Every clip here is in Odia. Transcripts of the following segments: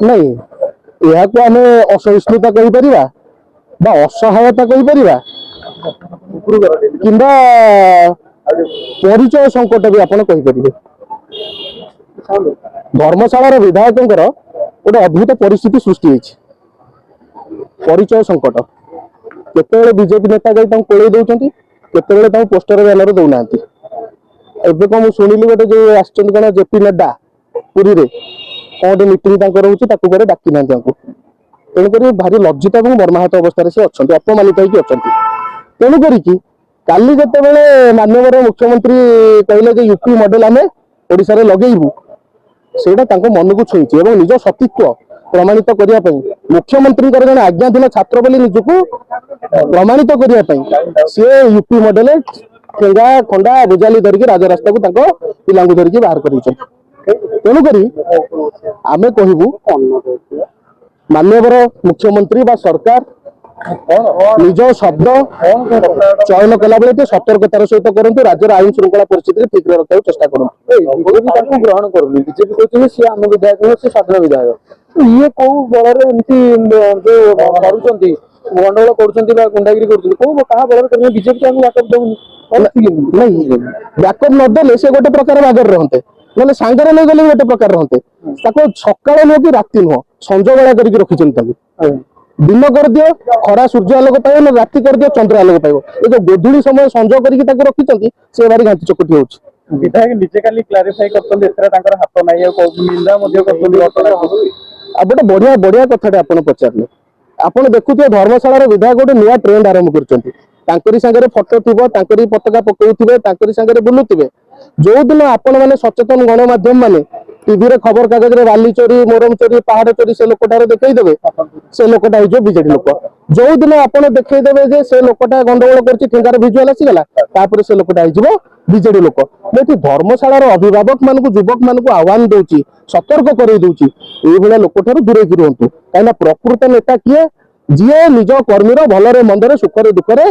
ନାଇଁ ଏହାକୁ ଆମେ ଅସହିଷ୍ଣୁତା କହିପାରିବା ବା ଅସହାୟତା କହିପାରିବା କିମ୍ବା ପରିଚୟ ସଂକଟ ବି ଆପଣ କହିପାରିବେ। ଧର୍ମଶାଳାର ବିଧାୟକଙ୍କର ଗୋଟେ ଅଦ୍ଭୁତ ପରିସ୍ଥିତି ସୃଷ୍ଟି ହେଇଛି। ପରିଚୟ ସଂକଟ। କେତେବେଳେ ବିଜେପି ନେତା ଯାଇ ତାଙ୍କୁ କୋଳେଇ ଦଉଛନ୍ତି, କେତେବେଳେ ତାଙ୍କୁ ପୋଷ୍ଟର ବ୍ୟାନର ଦଉନାହାନ୍ତି। ଏବେ କଣ ମୁଁ ଶୁଣିଲି ଗୋଟେ ଯୋଉ ଆସିଛନ୍ତି କଣ ଜେପି ନଡ୍ଡା ପୁରୀରେ କଣ ଗୋଟେ ମିଟିଂ ତାଙ୍କର ହଉଛି, ତାକୁ କୁଆଡେ ଡାକି ନାହାନ୍ତି ତାଙ୍କୁ। ତେଣୁକରି ଭାରି ଲଜ୍ଜିତ ଏବଂ ମର୍ମାହତ ଅବସ୍ଥାରେ ସେ ଅଛନ୍ତି, ଅପମାନିତ ହେଇକି ଅଛନ୍ତି। ତେଣୁ କରିକି କାଲି ଯେତେବେଳେ ମାନ୍ୟବର ମୁଖ୍ୟମନ୍ତ୍ରୀ କହିଲେ ଯେ ୟୁପି ମଡେଲ ଆମେ ଓଡିଶାରେ ଲଗେଇବୁ, ସେଇଟା ତାଙ୍କ ମନକୁ ଛୁଇଁଛି ଏବଂ ନିଜ ସତୀତ୍ୱ ପ୍ରମାଣିତ କରିବା ପାଇଁ ମୁଖ୍ୟମନ୍ତ୍ରୀଙ୍କର ଜଣେ ଆଜ୍ଞାଧୀନ ଛାତ୍ର ବୋଲି ନିଜକୁ ପ୍ରମାଣିତ କରିବା ପାଇଁ ସିଏ ୟୁପି ମଡେଲ ଠେଙ୍ଗା ଖଣ୍ଡା ବୁଜାଲି ଧରିକି ରାଜରାସ୍ତାକୁ ତାଙ୍କ ପିଲାଙ୍କୁ ଧରିକି ବାହାର କରିଛନ୍ତି। ତେଣୁକରି ଆମେ କହିବୁ ମାନ୍ୟବର ମୁଖ୍ୟମନ୍ତ୍ରୀ ବା ସରକାର ନିଜ ଶବ୍ଦ ଚୟନ କଲାବେଳେ ଟିକେ ସତର୍କତାର ସହିତ କରନ୍ତୁ। ରାଜ୍ୟର ଆଇନ ଶୃଙ୍ଖଳା ପରିସ୍ଥିତିରେ ଠିକରେ ରଖିବାକୁ ଚେଷ୍ଟା କରନ୍ତୁ। ବିଜେପି ତାଙ୍କୁ ଗ୍ରହଣ କରୁନି। ବିଜେପି କହୁଛନ୍ତି ସିଏ ଆମ ବିଧାୟକ ନୁହଁ, ସେ ସାଧାରଣ ବିଧାୟକ। ଇଏ କୋଉ ବଳରେ ଏମିତି ଯୋଉ କରୁଛନ୍ତି, ଗଣ୍ଡଗୋଳ କରୁଛନ୍ତି ବା ଗୁଣ୍ଡାଗିରି କରୁଛନ୍ତି, କୋଉ କାହା ବଳରେ କରୁଛନ୍ତି? ବିଜେପି ତାଙ୍କୁ ବ୍ୟାକଅପ୍ ଦଉନି। ନାଇଁ ବ୍ୟାକଅପ୍ ନଦେଲେ ସେ ଗୋଟେ ପ୍ରକାର ବାଗରେ ରହନ୍ତେ, ନହେଲେ ସାଙ୍ଗରେ ନେଇଗଲେ ଗୋଟେ ପ୍ରକାର ରହନ୍ତେ। ତାକୁ ସକାଳ ନୁହଁ କି ରାତି ନୁହଁ, ସଞ୍ଜ ବେଳା କରିକି ରଖିଛନ୍ତି ତାଙ୍କୁ। ଦିନ କରିଦିଅ ଖରା ସୂର୍ଯ୍ୟ ଆଲୋକ ପାଇବ, ନା ରାତି କରିଦିଅ ଚନ୍ଦ୍ର ଆଲୋକ ପାଇବ। ଏ ଯୋଉ ଗୋଧୂଳି ସମୟ ସଞ୍ଜ କରିକି ତାକୁ ରଖିଛନ୍ତି, ସେ ଭାରି ଘାଣ୍ଟି ଚକୁଟି ହଉଛି। ବିଧାୟକ ନିଜେ କାଲି କ୍ଲାରିଫାଇ କରୁଛନ୍ତି ଏଥିରେ ତାଙ୍କର ହାତ ନାହିଁ, ଆଉ ନିନ୍ଦା ମଧ୍ୟ କରୁଛନ୍ତି। ଆଉ ଗୋଟେ ବଢିଆ ବଢିଆ କଥାଟେ ଆପଣ ପଚାରିଲେ। ଆପଣ ଦେଖୁଥିବେ ଧର୍ମଶାଳାର ବିଧାୟକ ଗୋଟେ ନୂଆ ଟ୍ରେଣ୍ଡ ଆରମ୍ଭ କରିଛନ୍ତି। ତାଙ୍କରି ସାଙ୍ଗରେ ଫଟୋ ଥିବ, ତାଙ୍କରି ପତାକା ପକଉଥିବେ, ତାଙ୍କରି ସାଙ୍ଗରେ ବୁଲୁଥିବେ। ଯୋଉଦିନ ଆପଣ ମାନେ ସଚେତନ ଗଣମାଧ୍ୟମ ମାନେ ଟିଭିରେ ଖବର କାଗଜରେ ବାଲି ଚୋରି, ମୋରମ ଚୋରି, ପାହାଡ ଚୋରି ସେ ଲୋକଟାରେ ଦେଖେଇଦେବେ, ସେ ଲୋକଟା ହେଇଯିବ ବିଜେଡି ଲୋକ। ଯୋଉଦିନ ଆପଣ ଦେଖେଇଦେବେ ଯେ ସେ ଲୋକଟା ଗଣ୍ଡଗୋଳ କରୁଛି, ଠେଙ୍ଗାର ଭିଜୁଆଲ ଆସିଗଲା, ତାପରେ ସେ ଲୋକଟା ହେଇଯିବ ବିଜେଡି ଲୋକ। ମୁଁ ଏଠି ଧର୍ମଶାଳାର ଅଭିଭାବକ ମାନଙ୍କୁ, ଯୁବକ ମାନଙ୍କୁ ଆହ୍ୱାନ ଦଉଛି, ସତର୍କ କରେଇ ଦଉଛି, ଏଇଭଳିଆ ଲୋକଠାରୁ ଦୂରେଇକି ରୁହନ୍ତୁ। କାହିଁକିନା ପ୍ରକୃତ ନେତା କିଏ? ଯିଏ ନିଜ କର୍ମୀର ଭଲରେ ମନ୍ଦରେ ସୁଖରେ ଦୁଃଖରେ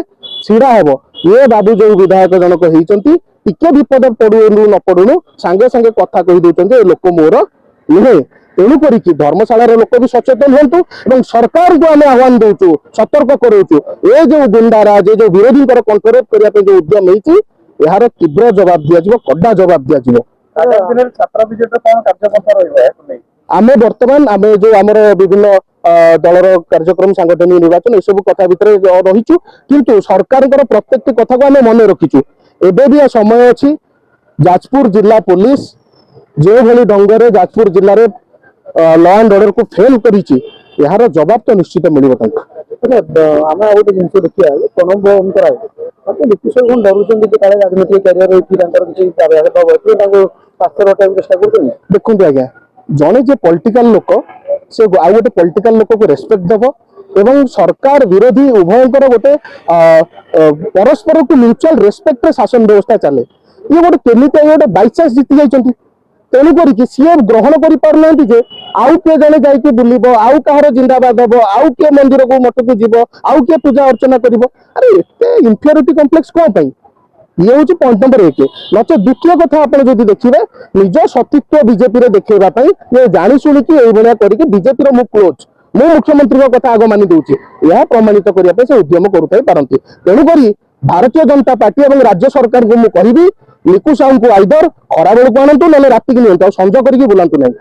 ଛିଡା ହେବ। ଏ ବାବୁ ଯୋଉ ବିଧାୟକ ଜଣକ ହେଇଛନ୍ତି, ଟିକେ ବିପଦ ପଡୁନୁ ନ ପଡୁନୁ ସାଙ୍ଗେ ସାଙ୍ଗେ କଥା କହିଦଉଛନ୍ତି ଏ ଲୋକ ମୋର ନୁହେଁ। ତେଣୁ କରିକି ଧର୍ମଶାଳାର ଲୋକ ବି ସଚେତନ ହୁଅନ୍ତୁ ଏବଂ ସରକାରଙ୍କୁ ଆମେ ଆହ୍ୱାନ ଦଉଛୁ, ସତର୍କ କରଉଛୁ, ଏ ଯୋଉ ଗୁଣ୍ଡାରାଜ, ଏ ଯୋଉ ବିରୋଧୀଙ୍କର କଣ୍ଟ୍ରୋଲ କରିବା ପାଇଁ ଯୋଉ ଉଦ୍ୟମ ହେଇଛି, ଏହାର ତୀବ୍ର ଜବାବ ଦିଆଯିବ, କଡା ଜବାବ ଦିଆଯିବ। ଛାତ୍ର ବିଜେପିର କଣ କାର୍ଯ୍ୟପନ୍ଥା ରହିବ? ଆମେ ବର୍ତ୍ତମାନ ଆମେ ଯୋଉ ଆମର ବିଭିନ୍ନ ଦଳର କାର୍ଯ୍ୟକ୍ରମ, ସାଂଗଠନିକ ନିର୍ବାଚନ ଏସବୁ କଥା ଭିତରେ ରହିଛୁ, କିନ୍ତୁ ସରକାରଙ୍କର ପ୍ରତ୍ୟେକଟି କଥାକୁ ଆମେ ମନେ ରଖିଛୁ। ଏବେ ବି ସମୟ ଅଛି। ଯାଜପୁର ଜିଲ୍ଲା ପୋଲିସ ଯେଉଁଭଳି ଢଙ୍ଗରେ ଯାଜପୁର ଜିଲ୍ଲାରେ ଲ ଆଣ୍ଡ ଅର୍ଡରକୁ ଫେଲ କରିଛି, ଏହାର ଜବାବ ତ ନିଶ୍ଚିତ ମିଳିବ ତାଙ୍କୁ। ଆମେ ଆଉ ଗୋଟେ ଜିନିଷ ଦେଖିବା, ପ୍ରଣବ ରାୟ ବିଶେଷ କଣ ଡରୁଛନ୍ତି ଯେ କାଳେ ରାଜନୈତିକ କ୍ୟାରିୟର ରହିଛି ତାଙ୍କର, କିଛି ତାଙ୍କୁ ପାଖରେ ରଖିବାକୁ ଚେଷ୍ଟା କରୁଛନ୍ତି। ଦେଖନ୍ତୁ ଆଜ୍ଞା, ଜଣେ ଯେ ପଲିଟିକାଲ ଲୋକ ସେ ଆଉ ଗୋଟେ ପଲିଟିକାଲ ଲୋକକୁ ରେସ୍ପେକ୍ଟ ଦେବ ଏବଂ ସରକାର ବିରୋଧୀ ଉଭୟଙ୍କର ଗୋଟେ ପରସ୍ପରକୁ ମ୍ୟୁଚୁଆଲ ରେସ୍ପେକ୍ଟରେ ଶାସନ ବ୍ୟବସ୍ଥା ଚାଲେ। ଇଏ ଗୋଟେ କେମିତି ଗୋଟେ ବାଇଚାନ୍ସ ଜିତି ଯାଇଛନ୍ତି, ତେଣୁ କରିକି ସିଏ ଗ୍ରହଣ କରିପାରୁନାହାନ୍ତି ଯେ ଆଉ କିଏ ଜଣେ ଯାଇକି ବୁଲିବ, ଆଉ କାହାର ଜିନ୍ଦାବାଦ ହବ, ଆଉ କିଏ ମନ୍ଦିରକୁ ମଠକୁ ଯିବ, ଆଉ କିଏ ପୂଜା ଅର୍ଚ୍ଚନା କରିବ। ଆରେ ଏତେ ଇନଫିରିୟରିଟି କମ୍ପ୍ଲେକ୍ସ କଣ ପାଇଁ? ଇଏ ହଉଛି ପଏଣ୍ଟ ନମ୍ବର 1। ନଚେତ ଦ୍ୱିତୀୟ କଥା ଆପଣ ଯଦି ଦେଖିବେ, ନିଜ ସତୀତ୍ୱ ବିଜେପିରେ ଦେଖେଇବା ପାଇଁ ଇଏ ଜାଣି ଶୁଣିକି ଏଇଭଳିଆ କରିକି ବିଜେପିର ମୁଁ କ୍ଲୋଜ, ମୁଁ ମୁଖ୍ୟମନ୍ତ୍ରୀଙ୍କ କଥା ଆଗ ମାନି ଦଉଛି, ଏହା ପ୍ରମାଣିତ କରିବା ପାଇଁ ସେ ଉଦ୍ୟମ କରୁଥାଇ ପାରନ୍ତି। ତେଣୁକରି ଭାରତୀୟ ଜନତା ପାର୍ଟି ଏବଂ ରାଜ୍ୟ ସରକାରଙ୍କୁ ମୁଁ କହିବି, ଲିକୁ ସାହୁଙ୍କୁ ଆଇଦର ଖରା ବେଳକୁ ଆଣନ୍ତୁ, ନହେଲେ ରାତିକି ନିଅନ୍ତୁ, ଆଉ ସଞ୍ଜ କରିକି ବୁଲାନ୍ତୁ ନାହିଁ।